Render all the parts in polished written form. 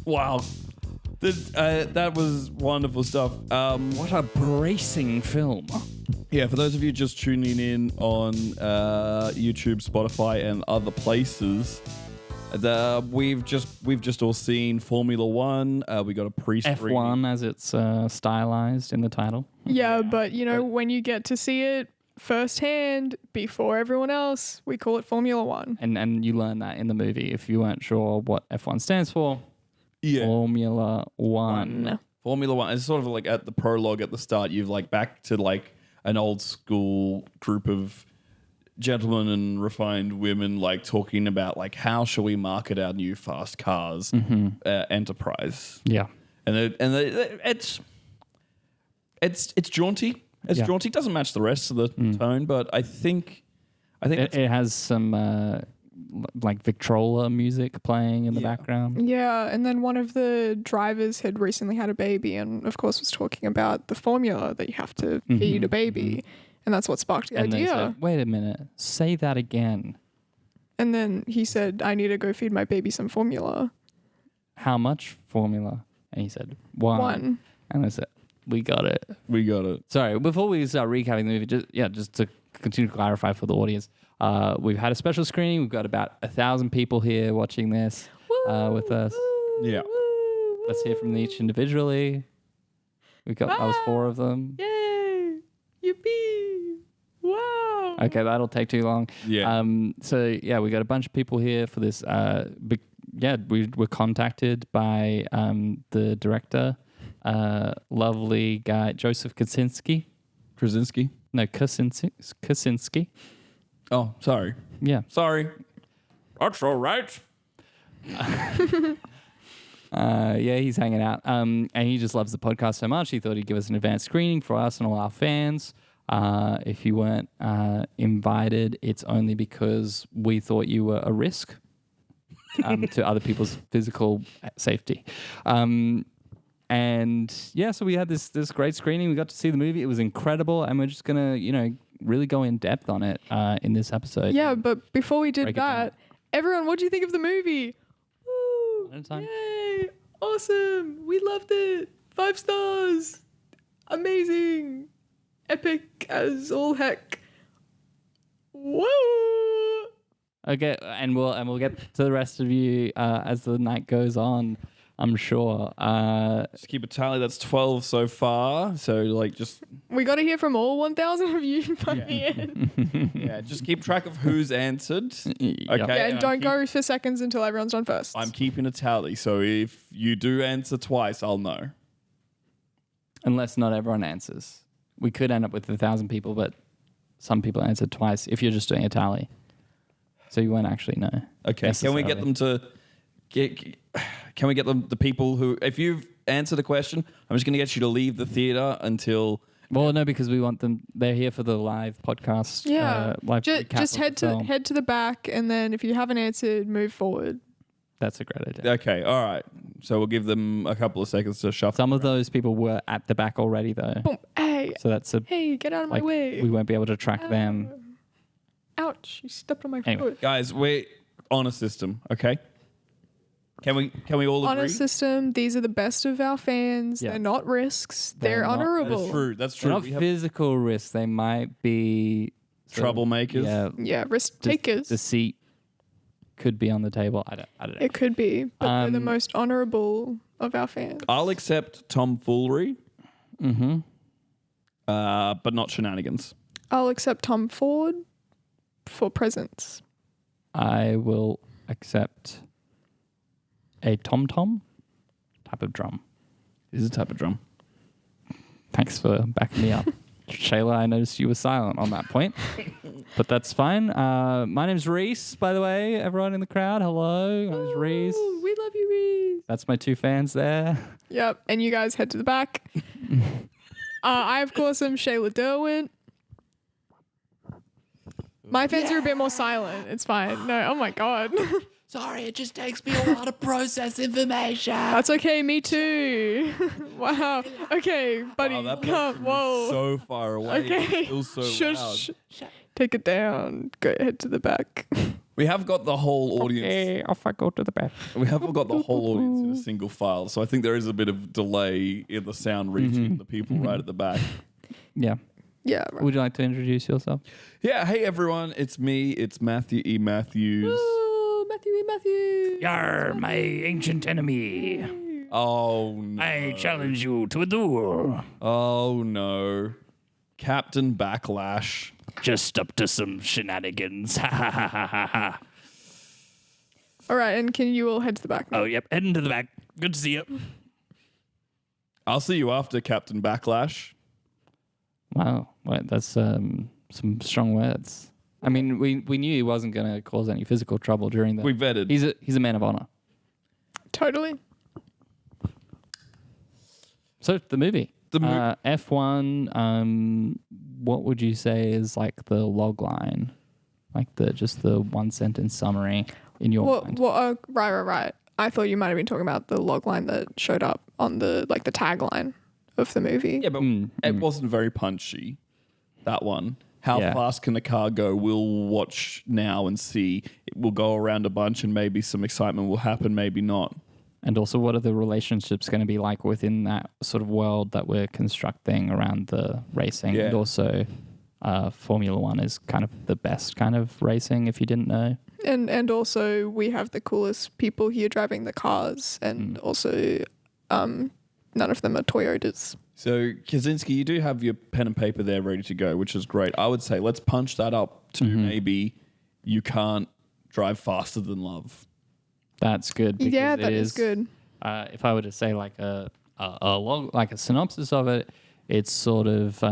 Wow. That was wonderful stuff. What a bracing film. Yeah, for those of you just tuning in on YouTube, Spotify, and other places, we've just all seen Formula One. We got a pre-screening. F1 as it's stylized in the title. Yeah, but when you get to see it firsthand before everyone else, we call it Formula One. And you learn that in the movie if you weren't sure what F1 stands for. Yeah. Formula One. Formula One is sort of like at the prologue at the start. You've like back to like an old school group of gentlemen and refined women like talking about like how shall we market our new fast cars enterprise. Yeah. It's jaunty. It's jaunty. Doesn't match the rest of the tone, but I think it has some like Victrola music playing in the background. Yeah, and then one of the drivers had recently had a baby and of course was talking about the formula that you have to feed a baby. And that's what sparked the And idea. then he said, wait a minute, say that again. And then he said, I need to go feed my baby some formula. How much formula? And he said, one. And I said, we got it. we got it. Sorry, before we start recapping the movie, just to continue to clarify for the audience, we've had a special screening. We've got about 1,000 people here watching this with us. Yeah. Let's hear from each individually. I was 4 of them. Yay! Yippee! Wow! Okay, that'll take too long. Yeah. We got a bunch of people here for this. We were contacted by the director, lovely guy, Joseph Kosinski. Krasinski. No, Kosinski. Oh, sorry. Yeah. Sorry. That's all right. He's hanging out. And he just loves the podcast so much. He thought he'd give us an advanced screening for us and all our fans. If you weren't invited, it's only because we thought you were a risk to other people's physical safety. So we had this great screening. We got to see the movie. It was incredible. And we're just going to, really go in depth on it in this episode. Yeah, but before we did Break it down. that, everyone, what do you think of the movie? Woo! At a time. Yay! Awesome! We loved it. 5 stars. Amazing. Epic as all heck. Woo! Okay, and we'll get to the rest of you as the night goes on, I'm sure. Just keep a tally. That's 12 so far. So just We got to hear from all 1,000 of you by the end. just keep track of who's answered. Okay. Yeah, and don't go for seconds until everyone's done first. I'm keeping a tally. So if you do answer twice, I'll know. Unless not everyone answers. We could end up with 1,000 people, but some people answered twice if you're just doing a tally. So you won't actually know. Okay. Can we get them to Can we get the people who, if you've answered a question, I'm just going to get you to leave the theater until. Well, no, because we want them. They're here for the live podcast. Yeah, live recap just of head the film. head to the back, and then if you haven't answered, move forward. That's a great idea. Okay, all right. So we'll give them a couple of seconds to shuffle. Some of those people were at the back already, though. Boom! Hey, So that's hey, get out of my way! we won't be able to track them. Ouch! You stepped on my Anyway. foot. Guys, we're on a system, okay? Can we all On agree? a system, these are the best of our fans. Yeah. They're not risks. They're They're not- honorable. That's true. That's They're true. not We have physical risks. They might be troublemakers. Yeah, Yeah, risk takers. the seat could be on the table. I don't know. It could be, but they're the Um, most honorable of our fans. I'll accept tomfoolery, Mm-hmm. but not shenanigans. I'll accept Tom Ford for presents. I will accept a tom-tom type of drum. This is a type of drum. Thanks for backing me up. Shayla, I noticed you were silent on that point, but that's fine. My name's Reese, by the way, everyone in the crowd. Hello, my name's Reese. Ooh, we love you, Reese. That's my 2 fans there. Yep, and you guys head to the back. I, of course, am Shayla Derwent. My fans are a bit more silent. It's fine. No, oh my God. Sorry, it just takes me a while to process information. That's okay, me too. Wow. Okay, buddy. Wow, that come. Whoa. so far away. Okay. Still so Shush. Take it down. Go head to the back. We have got the whole audience. Okay, off I go to the back. We haven't got the whole audience in a single file, so I think there is a bit of delay in the sound reaching the people right at the back. Yeah. Yeah. Right. Would you like to introduce yourself? Yeah, hey everyone, it's me. It's Matthew E. Matthews. Oh, Matthew. Yar, my ancient enemy. Oh no! I challenge you to a duel. Oh no! Captain Backlash. Just up to some shenanigans. Ha ha ha ha ha ha. All right, and can you all head to the back now? Oh, yep. Heading to the back. Good to see you. I'll see you after Captain Backlash. Wow. Wait, that's some strong words. I mean, we knew he wasn't going to cause any physical trouble during the. We vetted. He's a man of honor. Totally. So the movie. The F1. What would you say is like the log line, like the one sentence summary in your mind? Right. I thought you might have been talking about the log line that showed up on the tagline of the movie. Yeah, but it wasn't very punchy. That one. How Yeah. fast can the car go? We'll watch now and see. It will go around a bunch, and maybe some excitement will happen. Maybe not. And also, what are the relationships going to be like within that sort of world that we're constructing around the racing? Yeah. And also, Formula One is kind of the best kind of racing, if you didn't know. And also we have the coolest people here driving the cars, and also none of them are Toyotas. So, Kaczynski, you do have your pen and paper there ready to go, which is great. I would say let's punch that up to maybe you can't drive faster than love. That's good. Because Yeah, it that is good. If I were to say like a log, like a synopsis of it, it's sort of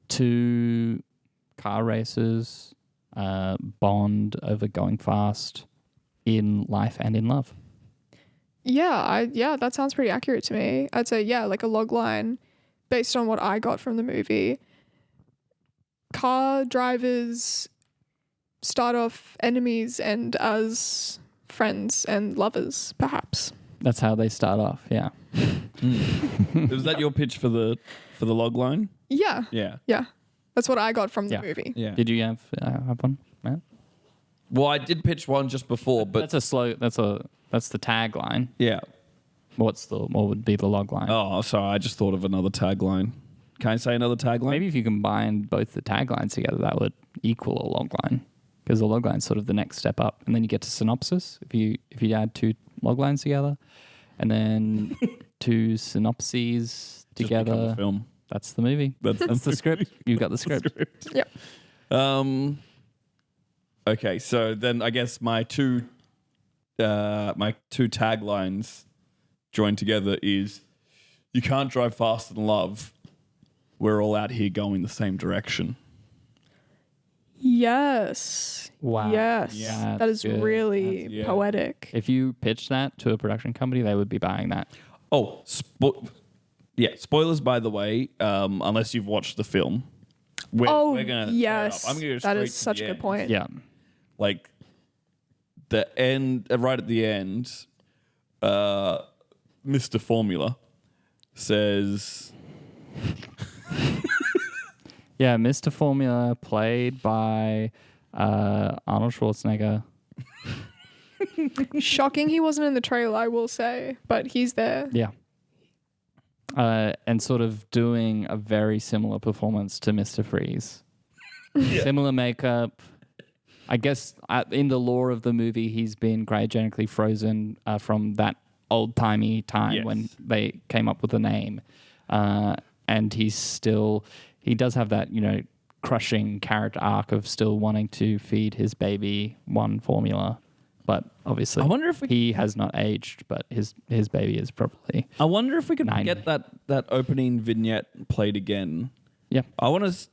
two car racers bond over going fast in life and in love. Yeah, that sounds pretty accurate to me. I'd say, yeah, like a log line based on what I got from the movie. Car drivers start off enemies and as friends and lovers, perhaps. That's how they start off. Yeah. Is that your pitch for the log line? Yeah, Yeah. that's what I got from the Yeah. movie. Yeah. Did you have one, Matt? Well, I did pitch one just before, but That's the tagline. yeah. What would be the log line? Oh, sorry. I just thought of another tagline. Can I say another tagline? Maybe if you combine both the taglines together, that would equal a log line. Because the log line's sort of the next step up, and then you get to synopsis. If you add two log lines together, and then two synopses Just become together, a film. that's the movie. That's the script. You've got the script. Yep. Okay, so then I guess my two taglines joined together is you can't drive faster than love. We're all out here going the same direction. Yes. Wow. Yes. Yeah, that is that's good. really yeah. poetic. If you pitch that to a production company, they would be buying that. Oh, spoilers by the way, unless you've watched the film. We're gonna yes. I'm gonna go that straight is to such the a good end. point. Yeah. Like the end, right at the end, Mr. Formula says, Yeah, Mr. Formula, played by Arnold Schwarzenegger. Shocking he wasn't in the trailer, I will say, but he's there. Yeah. And sort of doing a very similar performance to Mr. Freeze. Similar makeup. I guess in the lore of the movie, he's been cryogenically frozen from that old-timey time Yes. when they came up with the name. And he does have that, crushing character arc of still wanting to feed his baby one formula. But obviously, I wonder if he has not aged, but his baby is probably. I wonder if we could 9. get that opening vignette played again. Yeah. I want to.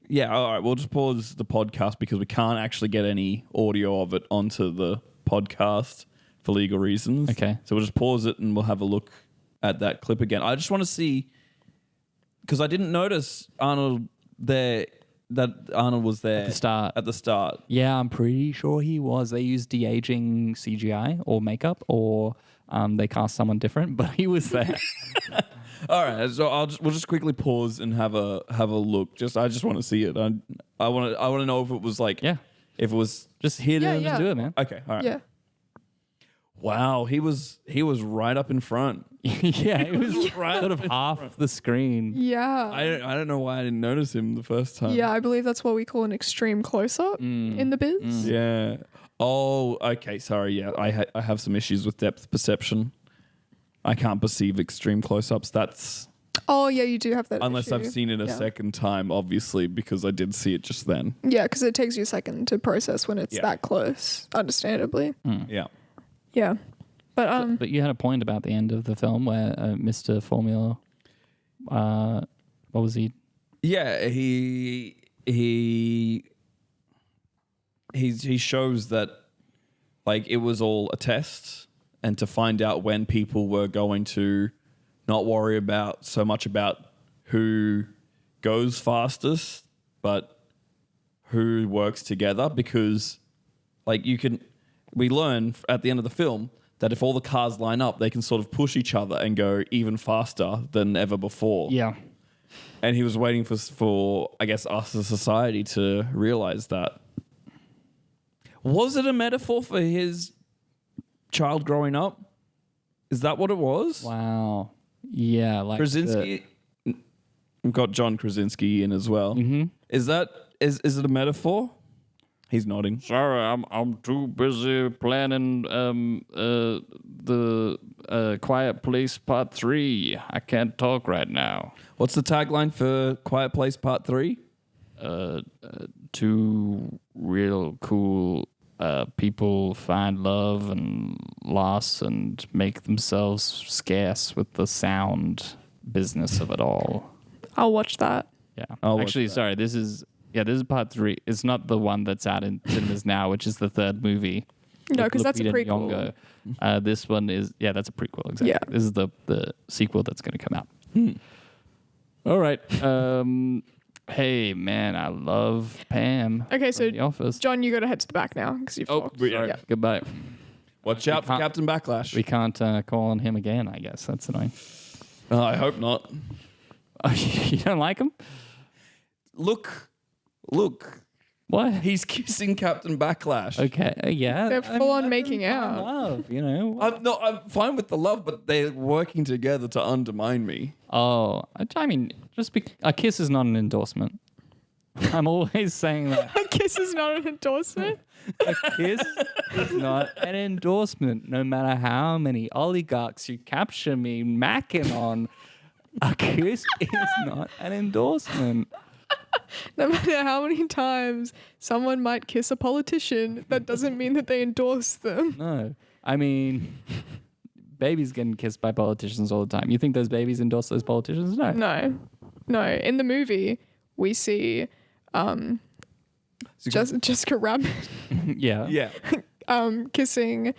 Yeah, all right. We'll just pause the podcast because we can't actually get any audio of it onto the podcast for legal reasons. Okay. So we'll just pause it and we'll have a look at that clip again. I just want to see because I didn't notice Arnold there. That Arnold was there At the start. Yeah, I'm pretty sure he was. They used de-aging CGI or makeup, or they cast someone different, but he was there. All right, so we'll just quickly pause and have a look. I just want to see it. I want to know if it was like Yeah. If it was Just hit Yeah, it, yeah. just do it, man. okay, all right. Yeah. Wow, he was right up in front. Yeah, it was sort of half the screen. Yeah. I don't know why I didn't notice him the first time. Yeah, I believe that's what we call an extreme close up in the biz. Yeah. Oh, okay. Sorry. Yeah, I have some issues with depth perception. I can't perceive extreme close-ups. That's Oh, yeah, you do have that. unless issue. I've seen it a Yeah. second time, obviously, because I did see it just then. Yeah, because it takes you a second to process when it's Yeah. that close, understandably. Yeah. Yeah. But But you had a point about the end of the film where Mr. Formula, what was he? Yeah. He shows that like it was all a test, and to find out when people were going to not worry about so much about who goes fastest, but who works together, because like we learn at the end of the film that if all the cars line up, they can sort of push each other and go even faster than ever before. Yeah. And he was waiting for I guess us as a society to realize that. Was it a metaphor for his child growing up? Is that what it was? Wow. Yeah. Like Krasinski. We've got John Krasinski in as well. Mm-hmm. Is it a metaphor? He's nodding. Sorry, I'm too busy planning the Quiet Place Part 3. I can't talk right now. What's the tagline for Quiet Place Part 3? Two real cool people find love and loss and make themselves scarce with the sound business of it all. I'll watch that. Yeah. I'll watch Actually, that. sorry. This is part 3. It's not the one that's out in cinemas now, which is the third movie. No, with 'cause that's a Lupita prequel. Nyong'o. This one is that's a prequel. Exactly. Yeah. This is the sequel that's going to come out. Hmm. All right. Hey man, I love Pam. Okay, from so The Office. John, you got to head to the back now because you've talked. Sorry. Yeah. Goodbye. Watch out for can't- Captain Backlash. We can't call on him again. I guess that's annoying. I hope not. Oh, you don't like him? Look. What? He's kissing Captain Backlash. Okay. Yeah. They're full on that's making fine out. Love. You know. I'm fine with the love, but they're working together to undermine me. Oh, I mean, a kiss is not an endorsement. I'm always saying that. A kiss is not an endorsement. A kiss is not an endorsement. No matter how many oligarchs you capture me macking on, a kiss is not an endorsement. No matter how many times someone might kiss a politician, that doesn't mean that they endorse them. No. I mean, babies getting kissed by politicians all the time. You think those babies endorse those politicians? No. No. In the movie, we see Jessica Rabbit Yeah. Yeah. kissing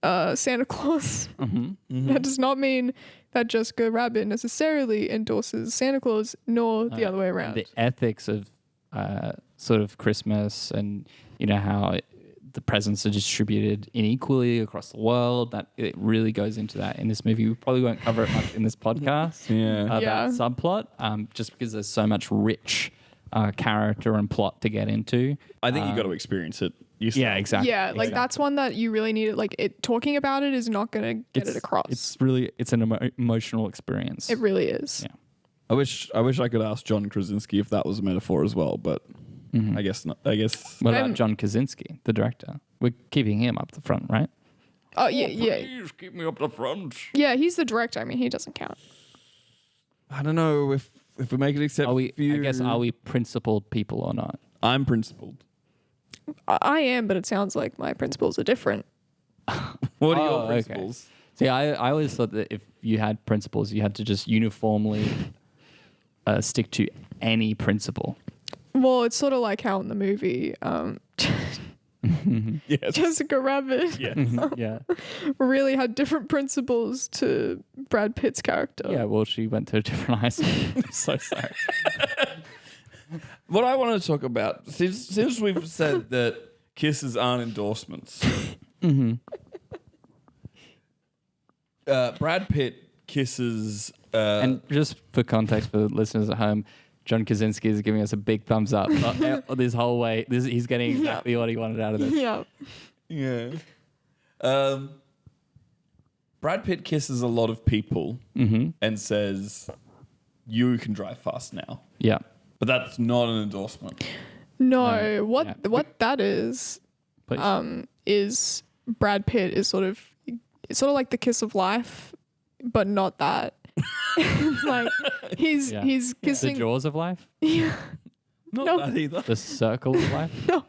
Santa Claus. Mm-hmm. That does not mean that Jessica Rabbit necessarily endorses Santa Claus, nor the other way around. The ethics of sort of Christmas and, you know, how the presents are distributed unequally across the world. That it really goes into that in this movie. We probably won't cover it much in this podcast. Yeah. That Yeah. subplot, just because there's so much rich character and plot to get into. I think you got to experience it. Yeah, exactly. Yeah, like that's one that you really need. Like talking about it is not going to get it across. It's an emotional experience. It really is. Yeah. I wish I could ask John Krasinski if that was a metaphor as well, but I guess not. I guess What about I'm- John Krasinski, the director? We're keeping him up the front, right? Oh yeah. Please keep me up the front. Yeah, he's the director. I mean, he doesn't count. I don't know if we make it except Are we? for you. I guess are we principled people or not? I'm principled. I am, but it sounds like my principles are different. What are Oh, your okay. principles? See, I always thought that if you had principles, you had to just uniformly stick to any principle. Well, it's sort of like how in the movie, Yes. Jessica Rabbit Yeah. really had different principles to Brad Pitt's character. Yeah. Well, she went to a different high school. I'm so sorry. What I want to talk about, since we've said that kisses aren't endorsements, Brad Pitt kisses. And just for context for listeners at home, John Krasinski is giving us a big thumbs up this whole way. He's getting exactly what he wanted out of this. Yeah. Yeah. Brad Pitt kisses a lot of people and says, "You can drive fast now," Yeah. but that's not an endorsement. No, what yeah. what that is Please. Brad Pitt is sort of like the kiss of life, but not that. It's like he's Yeah. he's The kissing. jaws of life. Yeah. Not No. that either. The circle of life. No.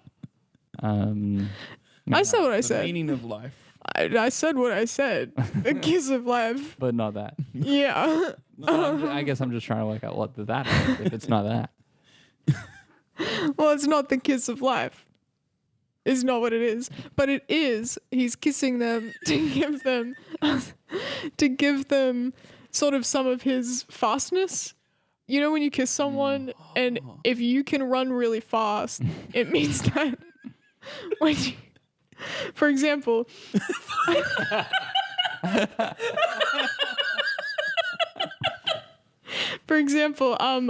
I said what I The said. meaning of life. I said what I said. The kiss of life. But not that. Yeah. I guess I'm just trying to work out what that is if it's not that. Well, it's not the kiss of life. It's not what it is. But it is. He's kissing them to give them sort of some of his fastness. You know when you kiss someone and if you can run really fast, it means that when you, for example,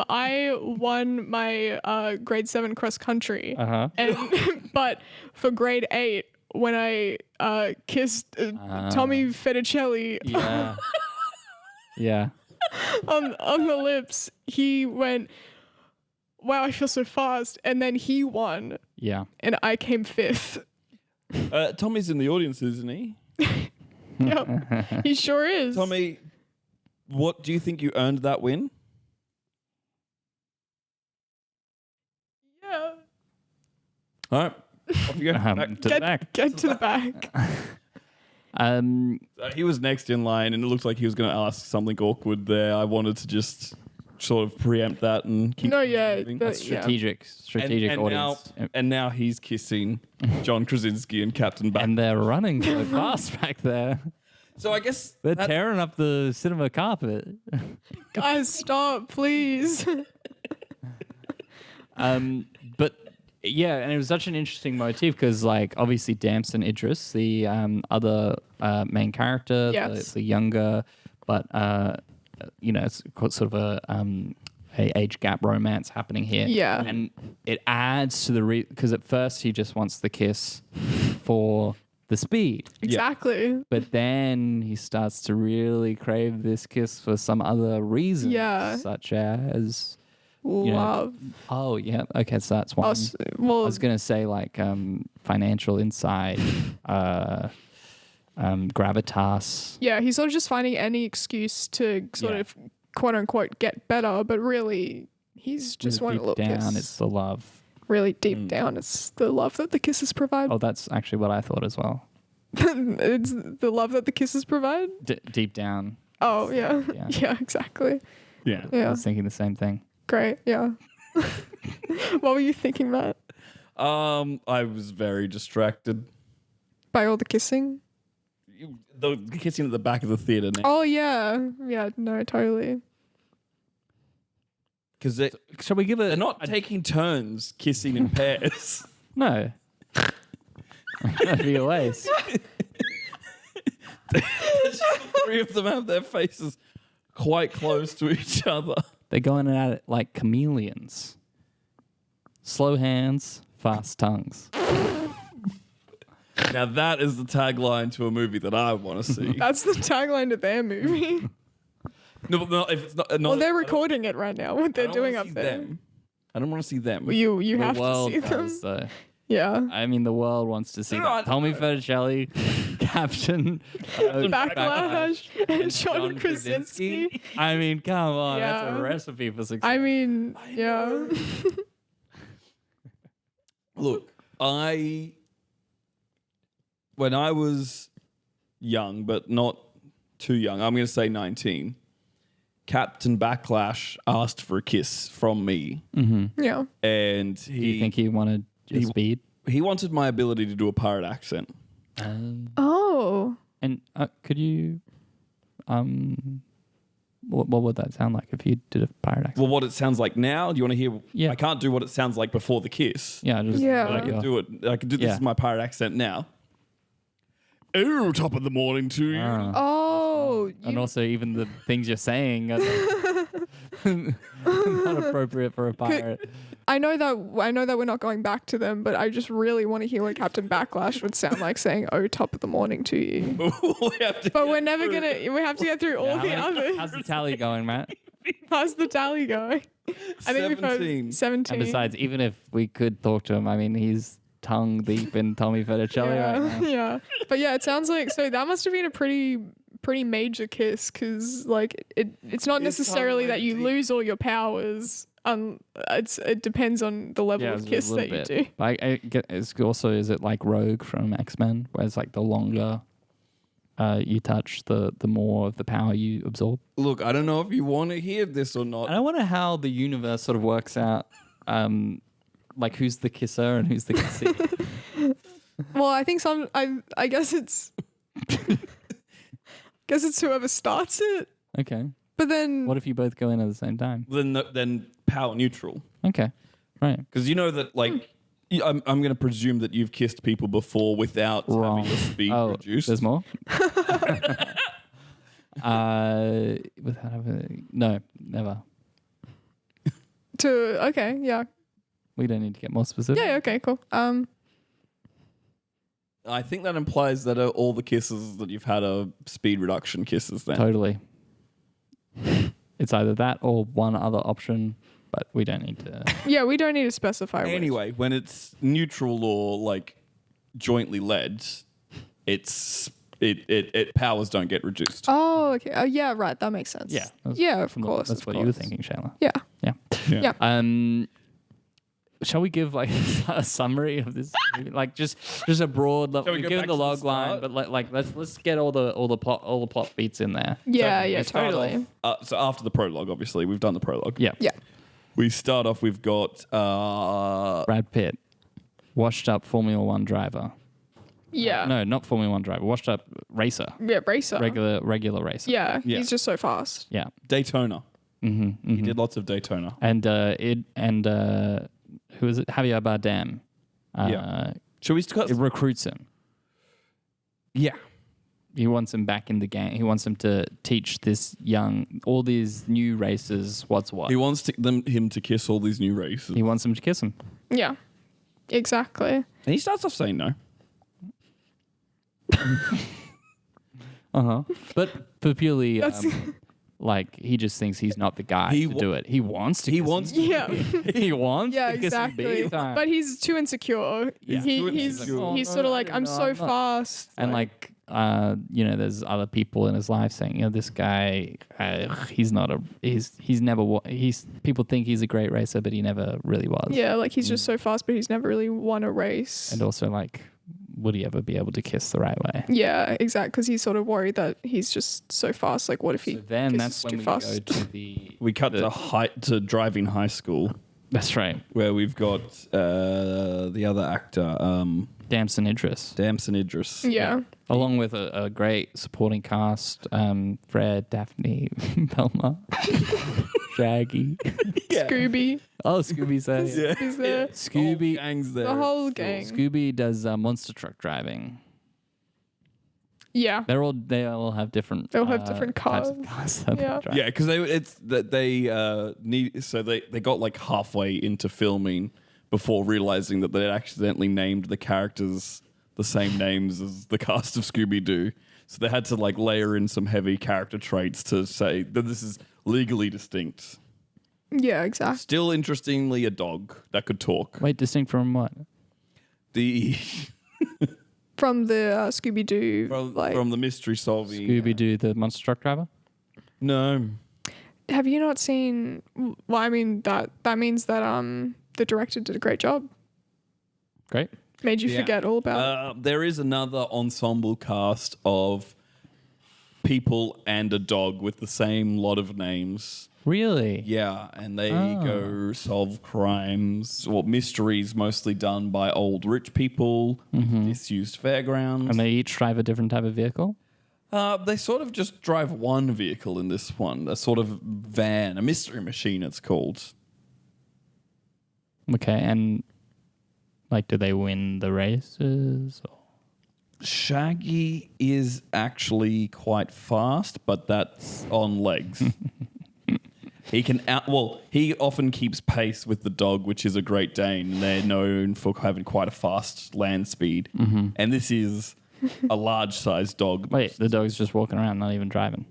I won my grade 7 cross country. Uh-huh. And but for grade 8 when I kissed Tommy Fetticelli Yeah. Yeah. on the lips, he went, "Wow, I feel so fast," and then he won, Yeah. and I came 5th. Tommy's in the audience, isn't he? Yep, he sure is. Tommy, what do you think you earned that win? Yeah. All right. Off you go. Back. To the back. Get to the back. He was next in line, and it looked like he was going to ask something awkward there. I wanted to just sort of preempt that and keep No, yeah, moving. that- yeah. Strategic audience. Now he's kissing John Krasinski and Captain Back. And they're running so fast back there. So I guess They're tearing up the cinema carpet. Guys, stop, please. But yeah, and it was such an interesting motif because, like, obviously Damson Idris, the other main character, Yes. the younger, but it's sort of a age gap romance happening here. Yeah. and it adds to the because at first he just wants the kiss for the speed. Exactly. But then he starts to really crave this kiss for some other reason. Yeah. Such as, know, Love. oh, yeah. Okay, so that's one. Us. I Well, was going to say like financial insight, gravitas. yeah, he's sort of just finding any excuse to sort of quote unquote get better, but really he's just wanting a little Deep down, kiss. it's the love. Really deep down, it's the love that the kisses provide. Oh, that's actually what I thought as well. It's the love that the kisses provide. Deep down. Oh yeah. Yeah. Yeah, exactly. Yeah. I Yeah, was thinking the same thing. great. Yeah. What were you thinking, Matt? I was very distracted. By all the kissing? The kissing at the back of the theater now. Oh yeah. Yeah, no, totally. Because Shall we give it? they're not taking turns kissing in pairs. No. That'd be a waste. Three of them have their faces quite close to each other. They're going at it like chameleons. Slow hands, fast tongues. Now that is the tagline to a movie that I want to see. That's the tagline to their movie. No, but no, if it's not, Well, they're recording it right now. What they're doing up there. Them. I don't want to see them. You The have to world see them. does, though. Yeah. I mean, the world wants to see No, that. Tommy Fetticelli, Captain Backlash and John Krasinski. I mean, come on, that's Yeah. a recipe for success. I mean, yeah. Look, when I was young, but not too young, I'm going to say 19, Captain Backlash asked for a kiss from me. Yeah. And Do you think he wanted your speed? he wanted my ability to do a pirate accent. Oh. And could you, what would that sound like if you did a pirate accent? Well, what it sounds like now, do you want to hear? Yeah. I can't do what it sounds like before the kiss. Yeah, just Yeah. But I can do it. I can do this Yeah. is my pirate accent now. Oh, top of the morning to you. Oh. and also even the things you're saying. Not appropriate for a pirate. I know that we're not going back to them, but I just really want to hear what Captain Backlash would sound like saying "Oh, top of the morning" to you. We have to But get we're never through gonna. We have to get through all the How's others. the tally going, Matt? How's the tally going? I think we've 17. heard 17. And besides, even if we could talk to him, I mean, he's tongue deep in Tommy Fettuccine right now. yeah. But yeah, it sounds like so that must have been a pretty major kiss because like it's not necessarily that you lose all your powers. It depends on the level of it's a kiss little that you do. Like, I get, it's also, is it like Rogue from X-Men, where it's like the longer you touch, the more of the power you absorb? Look, I don't know if you want to hear this or not. I wonder how the universe sort of works out, like who's the kisser and who's the kissee. Well, I think I guess it's whoever starts it. Okay. But then What if you both go in at the same time? Then power neutral. Okay. Right. Because you know that, like, I'm going to presume that you've kissed people before without Wrong. having your speed Oh, reduced. there's more? Without having... No, never. okay, yeah. We don't need to get more specific. Yeah, okay, cool. I think that implies that all the kisses that you've had are speed reduction kisses then. Totally. It's either that or one other option, but we don't need to. Yeah, we don't need to specify which. Anyway, when it's neutral or like jointly led, it powers don't get reduced. Oh, okay. Oh, yeah, right. That makes sense. Yeah. that's Yeah, of from the- course. That's of what you were course. thinking, Shayla. Yeah. Yeah. Yeah. Shall we give like a summary of this? Like just a broad. Shall we We go give back the to the log line, start? but like let's get all the plot beats in there. Yeah, So yeah, we start totally. off- so after the prologue, obviously, we've done the prologue. Yeah. Yeah. We start off, we've got Brad Pitt, washed up Formula One driver. Yeah. No, not Formula One driver. Washed up racer. Yeah, Bracer. Regular racer. Yeah, Yeah. he's just so fast. Yeah. Daytona. Mm-hmm, He did lots of Daytona. And who is it? Javier Bardem. Yeah. Should we start? It recruits him. Yeah. He wants him back in the game. He wants him to teach all these new racers what's what. He wants him to kiss all these new races. He wants him to kiss him. Yeah. Exactly. And he starts off saying no. But for purely That's like he just thinks he's not the guy He to wa- do it. He wants to. He kiss wants him. yeah. He wants. Yeah, to kiss him exactly. big time. But he's too insecure. Yeah. He, Too he's insecure. he's sort of like, I'm so fast. And like, there's other people in his life saying, this guy, he's not he's never, people think he's a great racer, but he never really was. yeah, like he's just so fast, but he's never really won a race. And also like, would he ever be able to kiss the right way? Yeah, exactly. Because he's sort of worried that he's just so fast. Like, what if he So then kisses that's when too we fast? go to the. We cut to driving high school, That's right. where we've got the other actor, Damson Idris. Damson Idris. Yeah. Along with a great supporting cast, Fred, Daphne, Velma, Shaggy. Scooby Oh, Scooby's there. Yeah. is there. Scooby. Gang's there. The whole gang. Scooby does monster truck driving. Yeah. They all have different. They'll have different types of cars. cars that they Yeah. drive. Yeah, because they got like halfway into filming before realizing that they had accidentally named the characters the same names as the cast of Scooby Doo. So they had to like layer in some heavy character traits to say that this is legally distinct. Yeah, exactly. Still, interestingly, a dog that could talk. Wait, distinct from what? The From the Scooby Doo, like, from the mystery solving. Scooby Doo, the monster truck driver. No. have you not seen? Well, I mean that means that the director did a great job. Great. Made you Yeah. forget all about. There is another ensemble cast of people and a dog with the same lot of names. Really? Yeah, and they Ah. go solve crimes or mysteries mostly done by old rich people, disused fairgrounds. And they each drive a different type of vehicle. They sort of just drive one vehicle in this one, a sort of van, a mystery machine it's called. Okay, and like, do they win the races? Or? Shaggy is actually quite fast, but that's on legs. He can he often keeps pace with the dog, which is a Great Dane, and they're known for having quite a fast land speed. And this is a large-sized dog. Wait, the dog's just walking around, not even driving.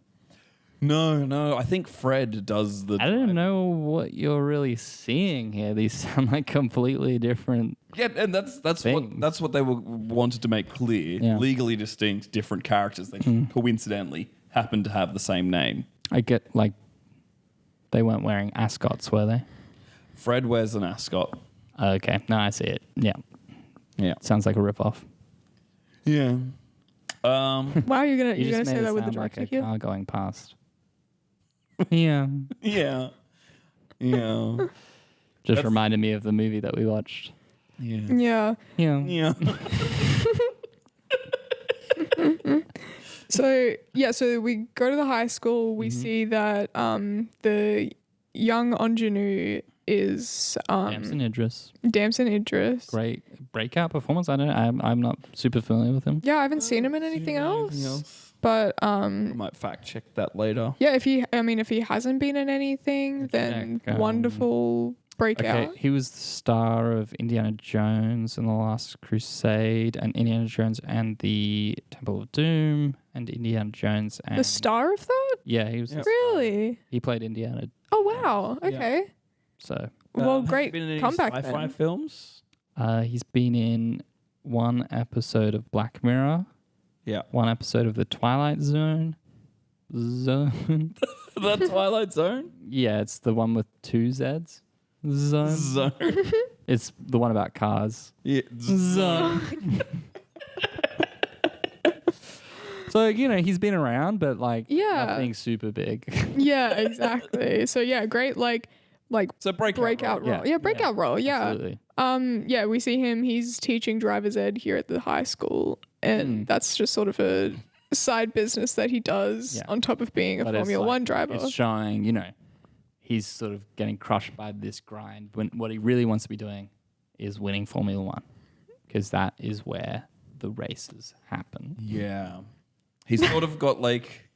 No, I think Fred does the. I don't know what you're really seeing here. These sound like completely different. Yeah, and that's Things. what they wanted to make clear. Yeah. Legally distinct, different characters. They coincidentally happen to have the same name. I get like they weren't wearing ascots, were they? Fred wears an ascot. Okay, no, I see it. Yeah, Yeah. sounds like a ripoff. Yeah. Wow, you're gonna You say just made it that with the sound like director a here? car going past. Yeah, Yeah. Yeah. just reminded me of the movie that we watched. Yeah. Yeah. Yeah, Yeah. So we go to the high school. We see that the young ingenue is Damson Idris, Damson Idris. great breakout performance. I'm not super familiar with him. Yeah, I haven't seen him in anything else. But I might fact check that later. yeah, if he hasn't been in anything, then check, wonderful breakout. Okay, he was the star of Indiana Jones and the Last Crusade, and Indiana Jones and the Temple of Doom, and Indiana Jones and The star of that? yeah, he was. Yeah. Really? He played Indiana. Oh wow. Okay. So Well, Have great you been in any comeback sci-fi then. films? he's been in one episode of Black Mirror, Yeah. one episode of The Twilight Zone. Zone. The Twilight Zone? Yeah, it's the one with two Z's. Zone. Zone. It's the one about cars. Yeah. Zone. So, he's been around, but like Yeah. nothing super big. Yeah, exactly. So yeah, great like So breakout role. role. Yeah, breakout role. Yeah. Absolutely. Yeah, we see him. He's teaching driver's ed here at the high school, and that's just sort of a side business that he does Yeah. on top of being a But it's Formula like- One driver. It's showing, he's sort of getting crushed by this grind when what he really wants to be doing is winning Formula One, because that is where the races happen. Yeah. He's sort of got like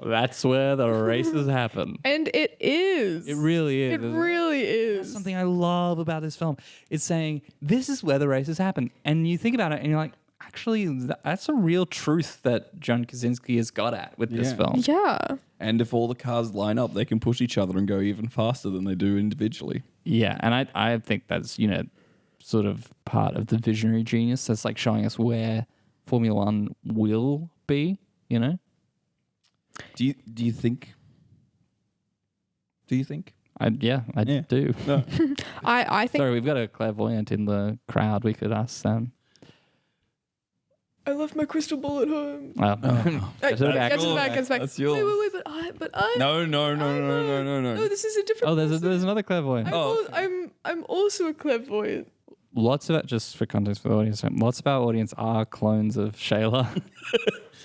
That's where the races happen. And it is. It really is. It really is. That's something I love about this film. It's saying this is where the races happen, and you think about it, and you're like, actually, that's a real truth that John Krasinski has got at with this Yeah. film. Yeah. and if all the cars line up, they can push each other and go even faster than they do individually. Yeah, and I think that's sort of part of the visionary genius. That's like showing us where Formula One will be. Do you think? Do you think? I Yeah. do. No. I think Sorry, we've got a clairvoyant in the crowd. We could ask them. I left my crystal ball at home. Well, Hey, Get it back. Get to the back, get to the back. That's yours. Wait, but I No. No, this is a different oh, there's person. another clairvoyant. I'm also a clairvoyant. Lots of it, just for context for the audience, lots of our audience are clones of Shayla.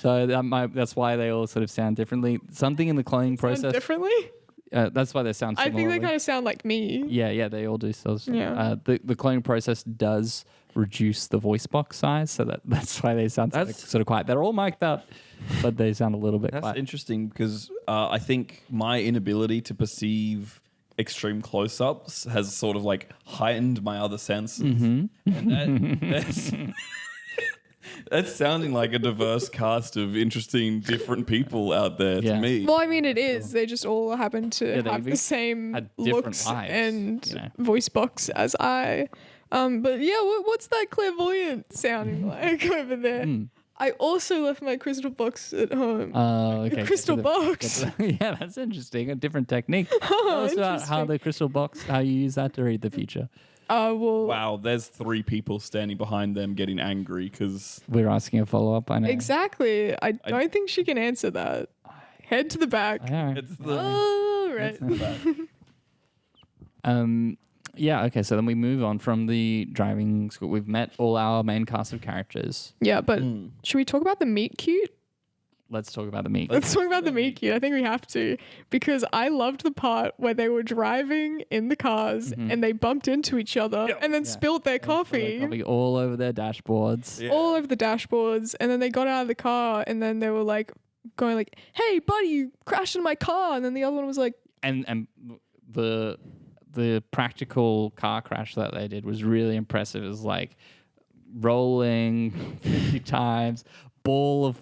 So that's why they all sort of sound differently. Something in the cloning Sound process. differently? That's why they sound I similarly. think they kind of sound like me. Yeah, they all do. So, Yeah. the cloning process does reduce the voice box size, so that's why they sound sort of quiet. They're all mic'd up, but they sound a little bit That's quiet. interesting because I think my inability to perceive extreme close-ups has sort of like heightened my other senses. And that's sounding like a diverse cast of interesting, different people out there Yeah. to me. Well, I mean, it is. They just all happen to Yeah, they have the same had different looks lives, and voice box as I. But yeah, what's that clairvoyant sounding like over there? I also left my crystal box at home. Oh, okay. Crystal box. Yeah, that's interesting. A different technique. Tell us about how the crystal box, how you use that to read the future. Well, Wow, there's 3 people standing behind them getting angry because We're asking a follow up. I know. exactly. I don't think she can answer that. Head to the back. All right. it's the Oh, right. Yeah. Okay. So then we move on from the driving school. We've met all our main cast of characters. Yeah, but should we talk about the meet cute? Let's talk about the meet. Let's talk about the meet cute. I think we have to because I loved the part where they were driving in the cars and they bumped into each other and then spilled their coffee Coffee all over their dashboards. all over the dashboards. And then they got out of the car and then they were like going like, "Hey, buddy, you crashed into my car." And then the other one was like, and the practical car crash that they did was really impressive. It was like rolling 50 times,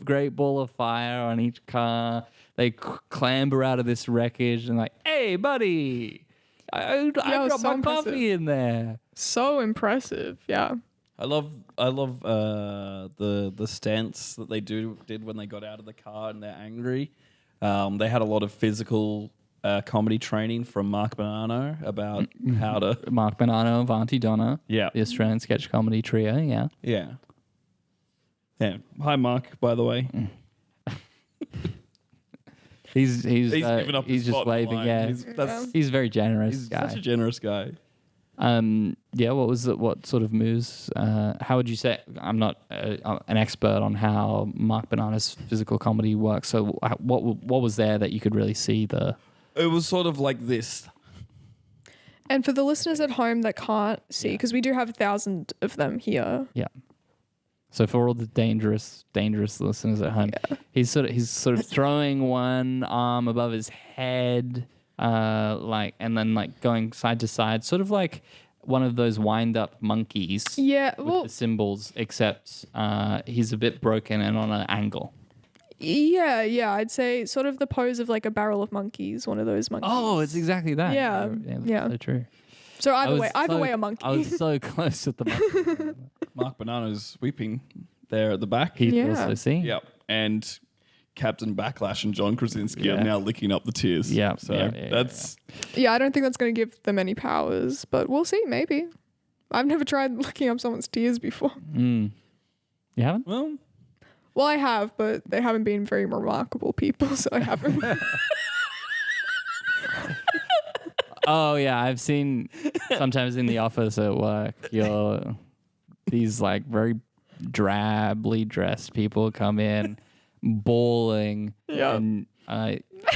great ball of fire on each car. They clamber out of this wreckage and like, hey, buddy, I dropped so my impressive. coffee in there. So impressive. Yeah. I love the stance that they did when they got out of the car and they're angry. They had a lot of physical comedy training from Mark Bonanno about how to Mark Bonanno of Auntie Donna, yeah the Australian sketch comedy trio. Yeah. yeah. Hi Mark, by the way. He's giving up his he's just spot in waving. line. Yeah, That's he's a very generous he's guy. such a generous guy. Yeah. What sort of moves? How would you say? I'm not an expert on how Mark Bonanno's physical comedy works. So what was there that you could really see the? It was sort of like this. And for the listeners at home that can't see, because we do have 1,000 of them here. Yeah. So for all the dangerous listeners at home, he's sort of throwing one arm above his head, and then like going side to side, sort of like one of those wind-up monkeys. Yeah. With Well, the cymbals, except he's a bit broken and on an angle. yeah. I'd say sort of the pose of like a barrel of monkeys, one of those monkeys. Oh, it's exactly that. Yeah, that's yeah. so true. So I either was way, so- a monkey. I was so close at the monkey. Mark Bonanno's weeping there at the back. He's Yeah. also seen. Yep. And Captain Backlash and John Krasinski Yeah. are now licking up the tears. Yeah, So yeah, that's Yeah, I don't think that's going to give them any powers, but we'll see. Maybe. I've never tried looking up someone's tears before. You haven't? well. Well, I have, but they haven't been very remarkable people, so I haven't. Oh yeah, I've seen sometimes in the office at work, these like very drably dressed people come in, bawling, Yeah. and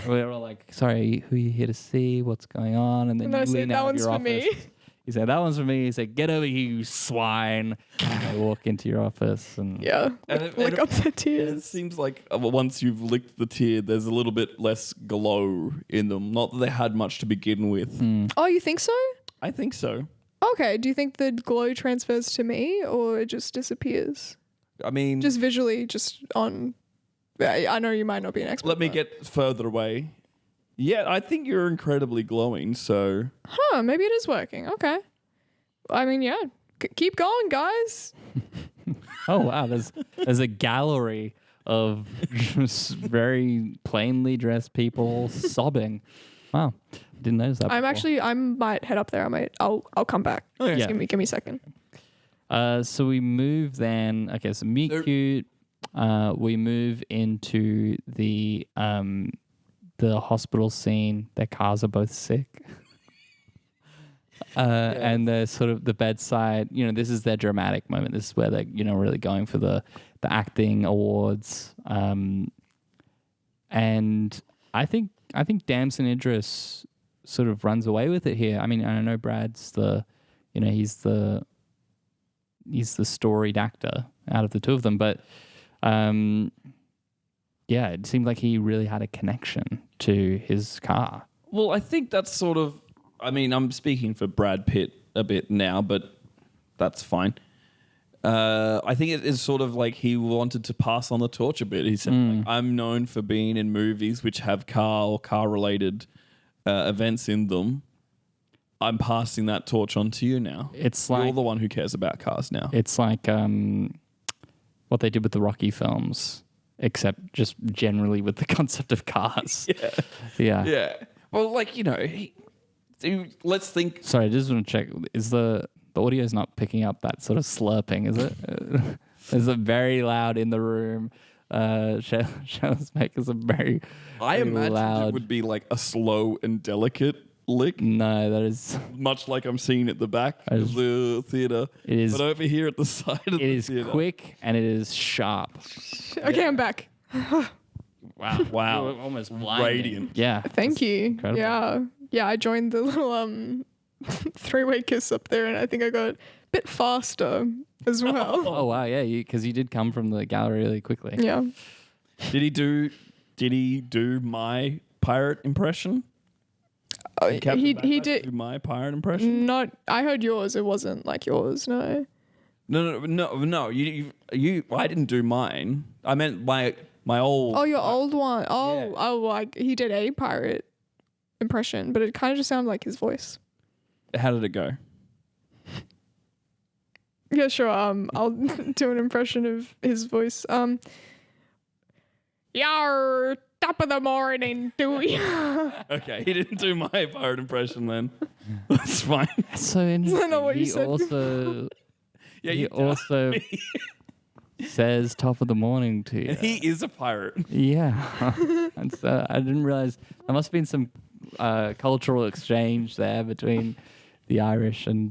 we're all like, "Sorry, who are you here to see? What's going on?" And then And I you said, lean "That out of one's your for me." office. He said, "That one's for me." He said, "Get over here, you swine!" And they walk into your office, and Yeah. And Lick up their And it tears. seems like once you've licked the tear, there's a little bit less glow in them. Not that they had much to begin with. Oh, you think so? I think so. Okay. Do you think the glow transfers to me or it just disappears? I mean, Just visually, just on. I know you might not be an expert. let me but- get further away. Yeah, I think you're incredibly glowing. So Huh, maybe it is working. Okay. I mean, yeah. Keep going, guys. oh wow, there's a gallery of just very plainly dressed people sobbing. Wow, didn't notice that. before. I might head up there. I'll come back. Okay. Just Yeah. give me a second. So we move then. Okay, so meet There- cute. We move into the hospital scene. Their cars are both sick. And the sort of the bedside, this is their dramatic moment. This is where they're, really going for the acting awards. And I think Damson Idris sort of runs away with it here. I mean, I know Brad's he's the storied actor out of the two of them, but it seemed like he really had a connection to his car. well, I think that's sort of. I mean, I'm speaking for Brad Pitt a bit now, but that's fine. I think it is sort of like he wanted to pass on the torch a bit. He said, like, I'm known for being in movies which have car or car-related events in them. I'm passing that torch on to you now. It's You're like the one who cares about cars now. it's like what they did with the Rocky films, except just generally with the concept of cars. Yeah. Yeah. Well, like, let's think. Sorry, I just want to check. Is the audio is not picking up that sort of slurping, is it? Is it very loud in the room? Shell's making some very, I very imagined loud. it would be like a slow and delicate lick, No, that is. much like I'm seeing at the back of the theater. It is- But over here at the side of It the is theater. quick and it is sharp. Okay, I'm back. Wow! Wow. Almost Radiant. Yeah. Thank you. incredible. Yeah, I joined the little three-way kiss up there, and I think I got a bit faster as well. Oh wow! Yeah, because you did come from the gallery really quickly. Yeah. Did he do my pirate impression? Captain he Backpack did do my pirate impression. not. I heard yours. It wasn't like yours. No. No. You. I didn't do mine. I meant my old. Oh, your old one. Oh, Yeah. oh, like he did a pirate impression, but it kind of just sounded like his voice. How did it go? Yeah, sure. I'll do an impression of his voice. Yar, top of the morning, do ya? Okay, he didn't do my pirate impression then. That's fine. That's so interesting. know what you he said also Yeah, he you also says top of the morning to you. He is a pirate. Yeah. And so I didn't realize there must have been some cultural exchange there between the Irish and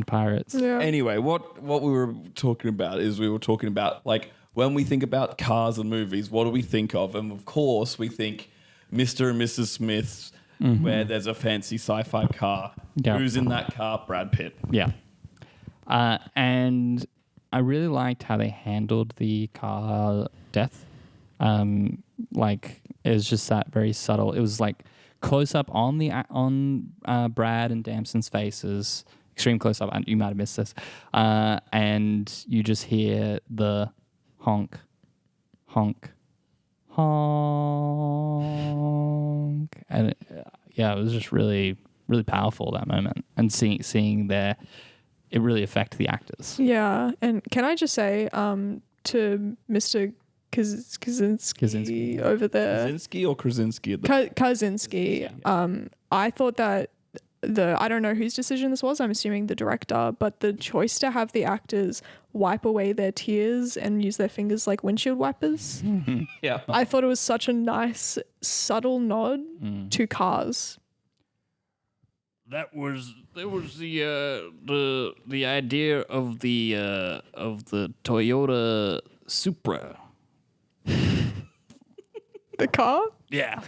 pirates. Yeah. Anyway, what we were talking about is we were talking about like when we think about cars and movies, what do we think of? And of course, we think Mr. and Mrs. Smith's, where there's a fancy sci-fi car. Yeah. Who's in that car? Brad Pitt. Yeah. And I really liked how they handled the car death. Like it was just that very subtle. It was like close up on Brad and Damson's faces, extreme close up. You might have missed this, and you just hear the honk, honk, honk, and it was just really, really powerful that moment, and seeing there, it really affected the actors. Yeah, and can I just say, to Mr. Kaczynski over there, Krasinski or Krasinski? Kaczynski, I thought that I don't know whose decision this was, I'm assuming the director, but the choice to have the actors wipe away their tears and use their fingers like windshield wipers, Yeah. I thought it was such a nice, subtle nod to Cars. That was the idea of the Toyota Supra. The car? Yeah.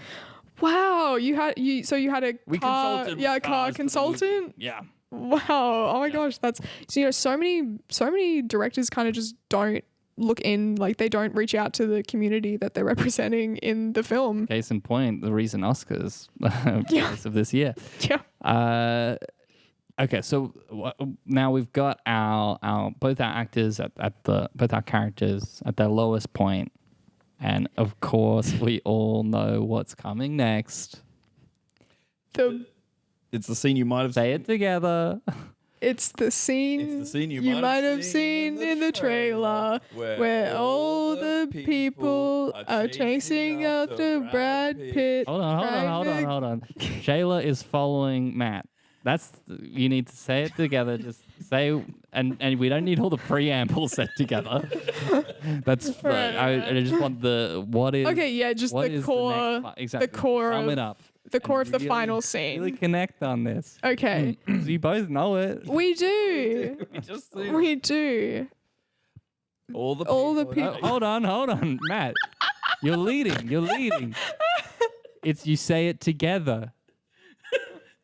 Wow, you had a We car, consulted yeah, with car cars for the consultant. Yeah. Wow, oh my gosh, that's so many directors kind of just don't look in, like they don't reach out to the community that they're representing in the film. Case in point, the recent Oscars of this year. Yeah, Okay, so now we've got our both our actors both our characters at their lowest point, and of course we all know what's coming next. It's the scene you might have Say it together. it's the scene. It's the scene you might have seen in the trailer where all the people are chasing after Brad Pitt. Hold on. Shayla is following Matt. You need to say it together. Just say, and we don't need all the preamble set together. That's I just want what is. Okay, yeah, just what the is core, exactly. the core Sum of it up. the core of the Really- final scene. Really connect on this. Okay, So you both know it. we do. We do. all the people. Hold on, Matt. You're leading. You say it together.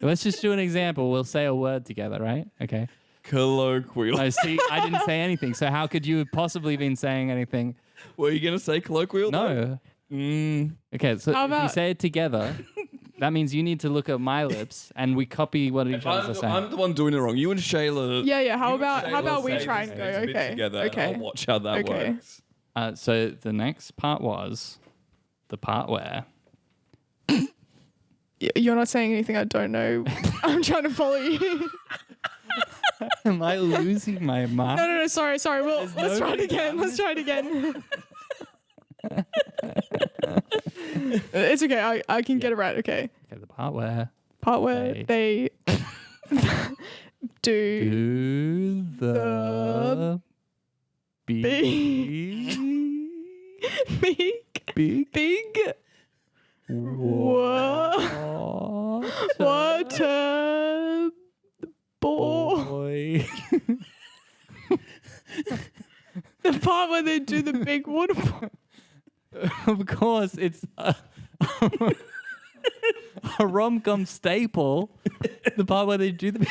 Let's just do an example. We'll say a word together, right? Okay. colloquial. I see. I didn't say anything. So how could you have possibly been saying anything? Were you gonna say colloquial? No. Okay. So How if we about- say it together, that means you need to look at my lips and we copy what each other are saying. I'm the one doing it wrong. You and Shayla. Yeah. How you and about Shayla we say try this and go? next bit Okay. Together, and Okay. I'll watch how that Okay. works. So the next part was the part where You're not saying anything I don't know. I'm trying to follow you. am I losing my mind? No. Sorry. Let's try it again. It's okay. I can get it right. Okay. Okay, the part where Part where they do do the big big water ball. boy. The part where they do the big water ball. Of course, it's a rom-com staple. The part where they do the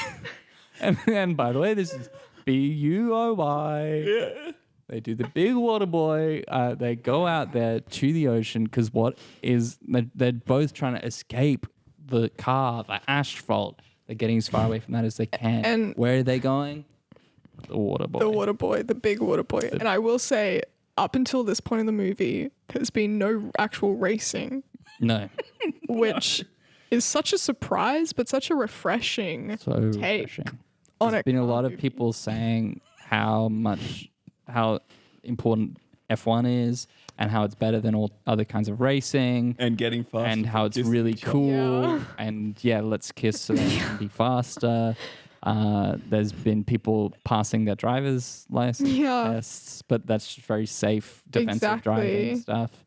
and by the way, this is BUOY. Yeah. They do the big water boy. They go out there to the ocean because they're both trying to escape the car, the asphalt. They're getting as far away from that as they can. And- where are they going? The water boy. The water boy, the big water boy. And I will say, up until this point in the movie, there's been no actual racing, No. which is such a surprise, but such a refreshing So take refreshing. on There's it. been a lot of people saying how important F1 is and how it's better than all other kinds of racing And getting fast. and how it's really cool and let's kiss so that we can be faster. There's been people passing their driver's license Yeah. tests, but that's very safe defensive driving Exactly. stuff.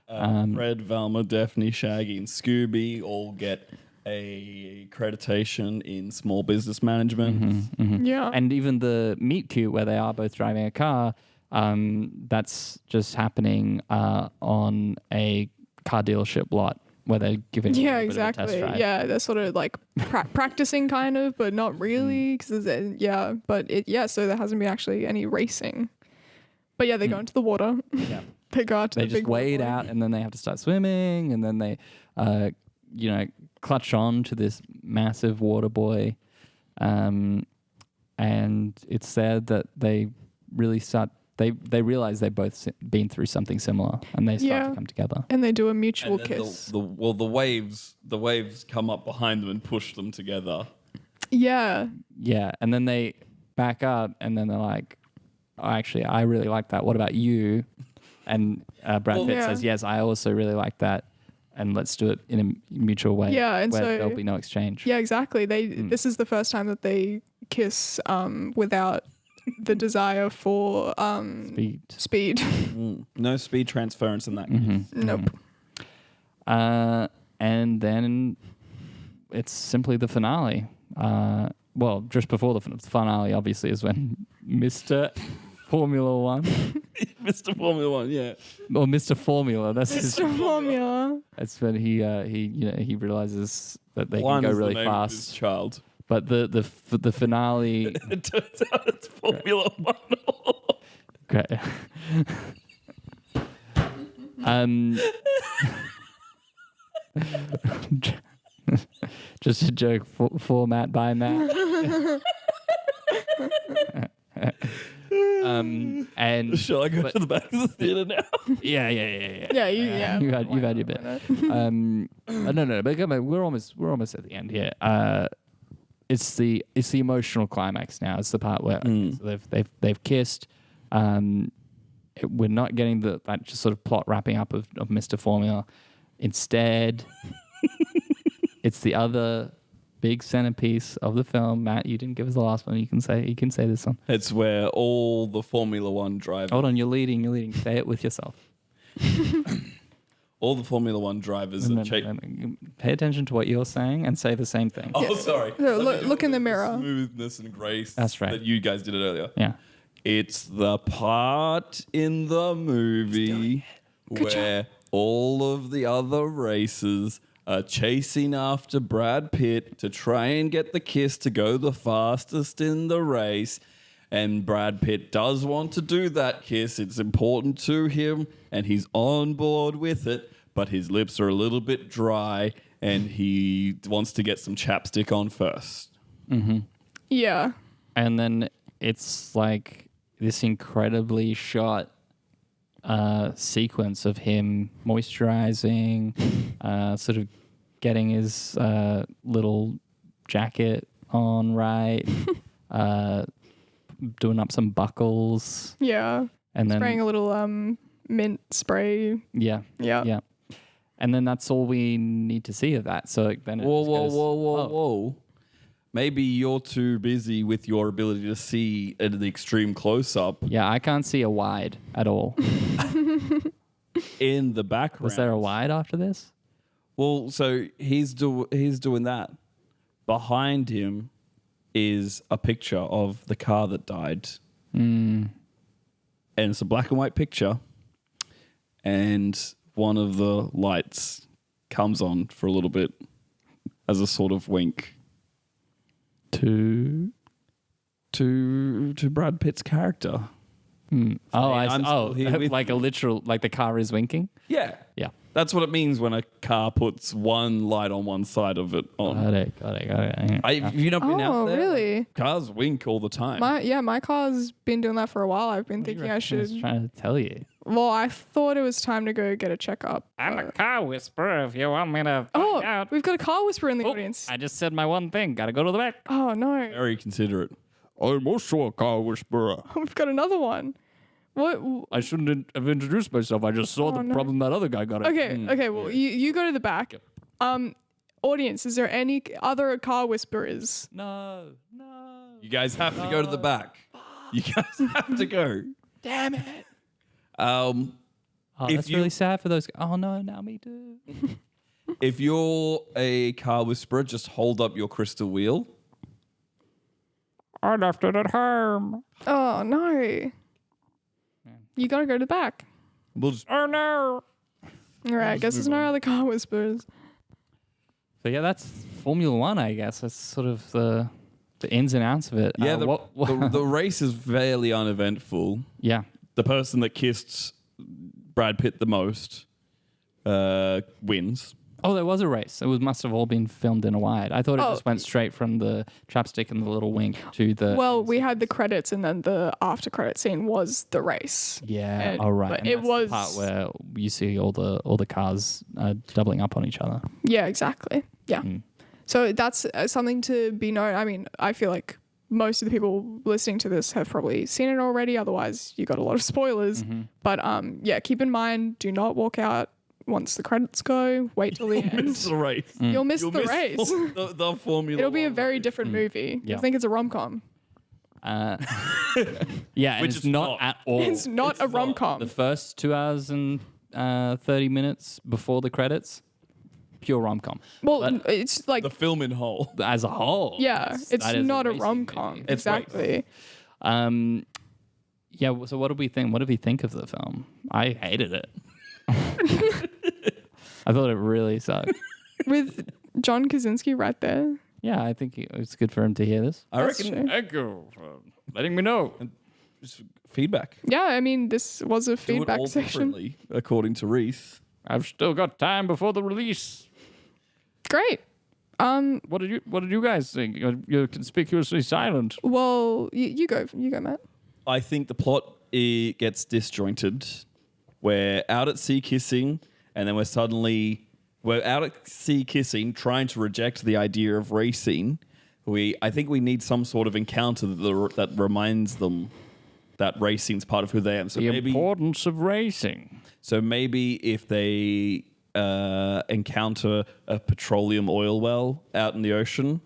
Fred, Velma, Daphne, Shaggy, and Scooby all get a accreditation in small business management. Yeah. And even the meet cute where they are both driving a car, that's just happening on a car dealership lot where they're giving you Yeah, a bit of a test exactly. drive. Yeah, they're sort of like practicing kind of, but not really. Cause so there hasn't been actually any racing. But yeah, they go into the water. Yeah. They go out to They the just big water wade boy. out and then they have to start swimming and then they, clutch on to this massive water boy. And it's said that they really they realize they've both been through something similar and they start Yeah. to come together. And they do a mutual And then kiss. the waves come up behind them and push them together. Yeah. Yeah, and then they back up, and then they're like, oh, "Actually, I really like that. What about you?" And Brad Pitt Yeah. says, "Yes, I also really like that, and let's do it in a mutual way. Yeah, and where so- there'll be no exchange." Yeah, exactly. This is the first time that they kiss without the desire for speed. No speed transference in that. Nope. And then it's simply the finale. Well, just before the finale, obviously, is when Mr. Formula One Mr. Formula One, yeah. or Mr. Formula. That's his. Mr. Formula. That's when he realizes that they One can is go the really name of his fast. child. But the finale. It turns out it's Formula One. Great. Just a joke for Matt by Matt. And Shall I go But- to the back of the theater now? yeah. Yeah, you've You've had your bit. No, but come on, we're almost at the end here. It's the emotional climax now. It's the part where so they've kissed. We're not getting that just sort of plot wrapping up of Mr. Formula. Instead, it's the other big centerpiece of the film. Matt, you didn't give us the last one. You can say this one. It's where all the Formula One drivers, Hold on, you're leading. Say it with yourself. all the Formula One drivers No, are no, no. Pay attention to what you're saying and say the same thing. Oh, sorry. No, Let me look do in the the mirror. Smoothness and grace. That's right. That you guys did it earlier. Yeah. It's the part in the movie where all of the other racers are chasing after Brad Pitt to try and get the kiss to go the fastest in the race. And Brad Pitt does want to do that kiss. It's important to him and he's on board with it, but his lips are a little bit dry and he wants to get some chapstick on first. Yeah. And then it's like this incredibly shot sequence of him moisturizing, sort of getting his little jacket on right, doing up some buckles, Yeah. and then Spraying a little mint spray. yeah, Yeah. yeah, and then that's all we need to see of that. So then it Whoa, just whoa, goes, whoa, whoa, oh, whoa. Maybe you're too busy with your ability to see at the extreme close up Yeah, I can't see a wide at all. in the background. Was there a wide after this? Well, so he's doing that. Behind him is a picture of the car that died. And it's a black and white picture. And one of the lights comes on for a little bit as a sort of wink Two. to Brad Pitt's character. Oh, I'm still here with like a literal, like the car is winking. Yeah. Yeah. That's what it means when a car puts one light on one side of it on. Got it. Yeah. Have you not been out Oh, there? really? Cars wink all the time. My car's been doing that for a while. I've been thinking I was should. trying to tell you. Well, I thought it was time to go get a checkup. I'm a car whisperer if you want me to Oh, find out. we've got a car whisperer in the Oh, audience. I just said my one thing. Gotta go to the back. Oh no, Very considerate. I'm also a car whisperer. we've got another one. What? I shouldn't have introduced myself. I just saw the no. problem that other guy got. Okay. Well, you go to the back. Audience, is there any other car whisperers? No. You guys have to go to the back. You guys have to go. Damn it. Oh, If that's you- really sad for those. Oh no, now me too. If you're a car whisperer, just hold up your crystal wheel. I left it at home. Oh no. You gotta go to the back. We'll just Oh no. All right. I guess there's no other car whisperers. So yeah, that's Formula One. I guess that's sort of the ins and outs of it. yeah. What- The race is fairly uneventful. yeah. The person that kissed Brad Pitt the most wins. Oh, there was a race. It must have all been filmed in a wide. I thought it Oh. just went straight from the chapstick and the little wink to the. Well, we had the credits, and then the after credit scene was the race. yeah. and- All right. but And it that's the was- part where you see all the cars doubling up on each other. Yeah, exactly. Yeah. Hmm. So that's something to be known. I mean, I feel like most of the people listening to this have probably seen it already. Otherwise, you got a lot of spoilers. Mm-hmm. But yeah, keep in mind, do not walk out once the credits go. Wait till the Miss end. the race. You'll miss You'll the miss race. the Formula. It'll be a One very race. different movie. Mm. Yeah. You'll think it's a rom com. Yeah, and Which it's is not not. at all. It's not a rom com. The first 2 hours and 30 minutes before the credits, pure rom com. Well, but- it's like The film in whole. As a whole, yeah, it's that is not a racing rom movie. com. It's right. Exactly. Yeah. So what did we think? What did we think of the film? I hated it. I thought it really sucked. With John Krasinski right there. Yeah, I think it's good for him to hear this. I That's reckon true. Thank you for letting me know. just feedback. Yeah, I mean, this was a Do it feedback all session. differently, according to Reese. I've still got time before the release. Great. What did you guys think? You're conspicuously silent. Well, you go, Matt. I think the plot gets disjointed. We're out at sea kissing, and then we're out at sea kissing, trying to reject the idea of racing. I think we need some sort of encounter that reminds them that racing's part of who they am. So The maybe, importance of racing. if they encounter a petroleum oil well out in the ocean,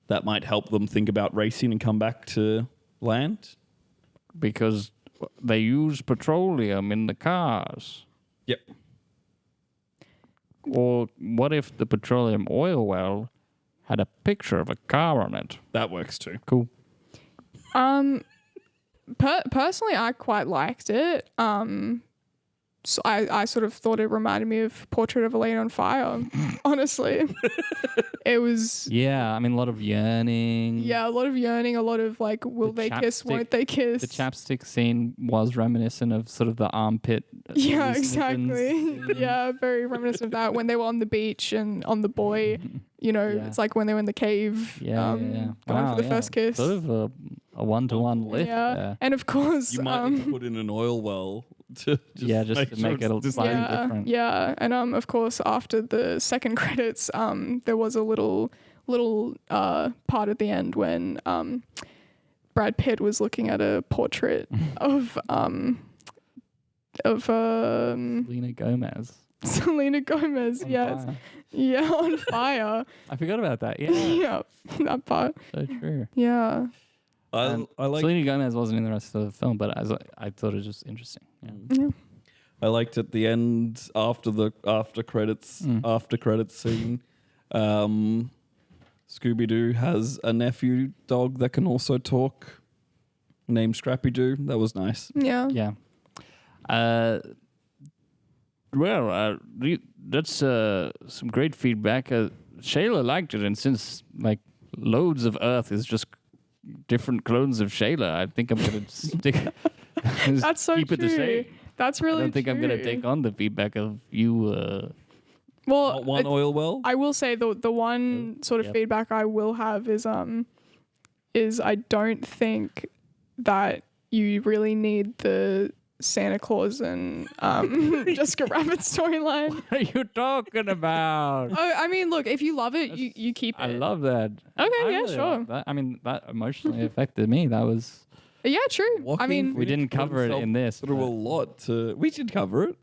that might help them think about racing and come back to land. Because they use petroleum in the cars. Yep. Or what if the petroleum oil well had a picture of a car on it? That works too. Cool. Personally, I quite liked it. So I sort of thought it reminded me of Portrait of a Lady on Fire. Honestly, it was Yeah, I mean a lot of yearning. a lot of yearning, a lot of like, will The they kiss? chapstick- Won't they kiss? The chapstick scene was reminiscent of sort of the armpit. Yeah, hallucinogens. exactly. Yeah, very reminiscent of that when they were on the beach and on the buoy. You know, Yeah. it's like when they were in the cave. Yeah, Going Wow, for the yeah. first kiss. Sort of a one-to-one lift yeah, there. and of course, You might need to put in an oil well to just Yeah, just to make it it's slightly yeah, different. yeah, and of course, after the second credits, there was a little part at the end when Brad Pitt was looking at a portrait of Lena Gomez. Selena Gomez. On Yes, fire. yeah, on fire. I forgot about that. Yeah, Yeah, that part. so true. Yeah, I like Selena Gomez wasn't in the rest of the film, but I thought it was just interesting. Yeah. yeah. I liked at the end after the after credits scene. Scooby Doo has a nephew dog that can also talk, named Scrappy Doo. That was nice. Yeah. Yeah. That's some great feedback. Shayla liked it, and since like loads of Earth is just different clones of Shayla, I think I'm gonna stick Just That's so keep true. it the same. That's I really don't think I'm gonna true. take on the feedback of you. Well, Not one oil well. I will say the one sort of Yep. feedback I will have is I don't think that you really need the Santa Claus and Jessica Rabbit storyline. What are you talking about? Oh, I mean, look, if you love it, you keep it. I love that. Okay, I yeah, really sure. like that. I mean, that emotionally affected me. That was. Yeah, true. I Joaquin mean, We didn't put cover it himself in this. Through a but- lot. We did cover it.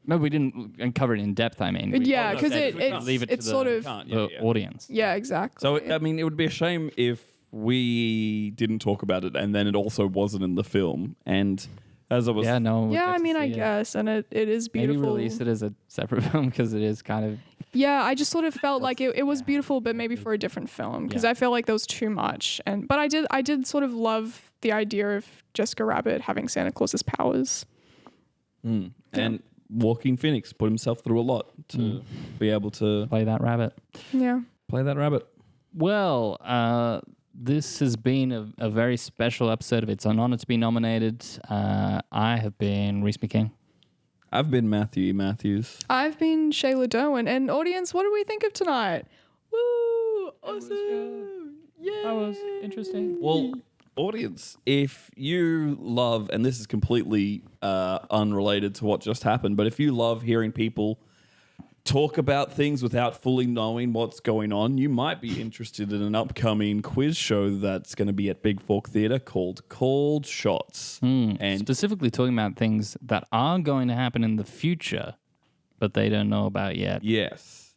No, we didn't cover it in depth. I mean, yeah, no, because that- we it's can't leave it to it's the- sort of Can't. the audience. yeah, exactly. So I mean, it would be a shame if we didn't talk about it, and then it also wasn't in the film. And as I was, Yeah, no. one would yeah, get I to mean, I see it. guess, and it is Maybe beautiful. release it as a separate film because it is kind of. Yeah, I just sort of felt like it was beautiful, but maybe for a different film because Yeah. I felt like there was too much. But I did sort of love the idea of Jessica Rabbit having Santa Claus's powers. and Joaquin Phoenix put himself through a lot to be able to Play that rabbit. Yeah. play that rabbit. Well, this has been a very special episode of It's an Honor to be nominated. I have been Reese McKing. I've been Matthew Matthews. I've been Shayla Derwin, and audience, what do we think of tonight? Woo! Awesome! Yeah. That was interesting. Well, audience, if you love, and this is completely unrelated to what just happened, but if you love hearing people talk about things without fully knowing what's going on, you might be interested in an upcoming quiz show that's going to be at Big Fork Theatre called Cold Shots. And Specifically talking about things that are going to happen in the future, but they don't know about yet. yes,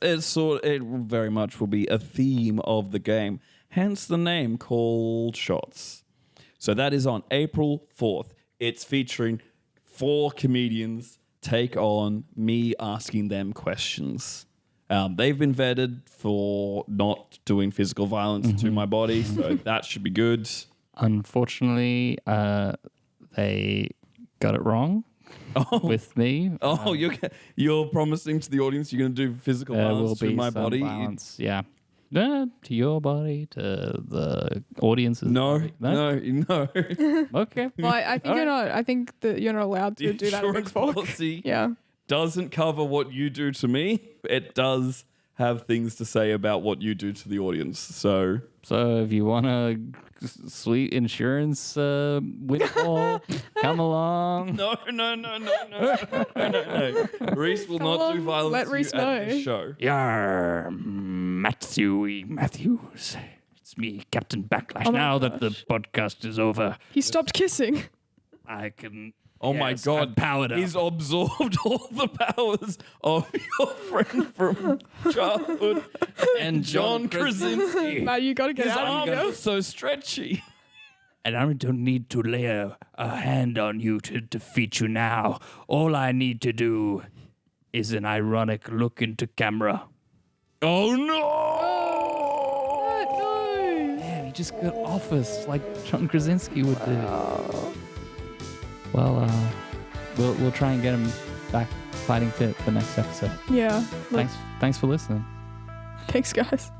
it very much will be a theme of the game, hence the name Cold Shots. So that is on April 4th. It's featuring 4 comedians take on me asking them questions. They've been vetted for not doing physical violence to my body, so that should be good. Unfortunately, they got it wrong with me. Oh, you're promising to the audience you're going to do physical There will violence to be my some body? violence. Yeah. To your body, to the audience's No, body. no. Okay. Well, I think you're not. I think that you're not allowed to The do that at Big insurance Fork. policy Yeah. doesn't cover what you do to me. It does have things to say about what you do to the audience. So So if you want a sweet insurance windfall, come along. no. Reese will not do on, violence let to Reese you at this know. show. Yar, Matthews. It's me, Captain Backlash. Oh my Now that the podcast is over, He stopped kissing. I can. Oh my Yes, God! I've powered up. He's absorbed all the powers of your friend from childhood and John Krasinski. Matt, you gotta get His out of arms here. are so stretchy. And I don't need to lay a hand on you to defeat you now. All I need to do is an ironic look into camera. Oh no! No. Damn, he just got office like John Krasinski would do. Well, we'll try and get him back fighting fit for next episode. Yeah. Like, Thanks for listening. thanks, guys.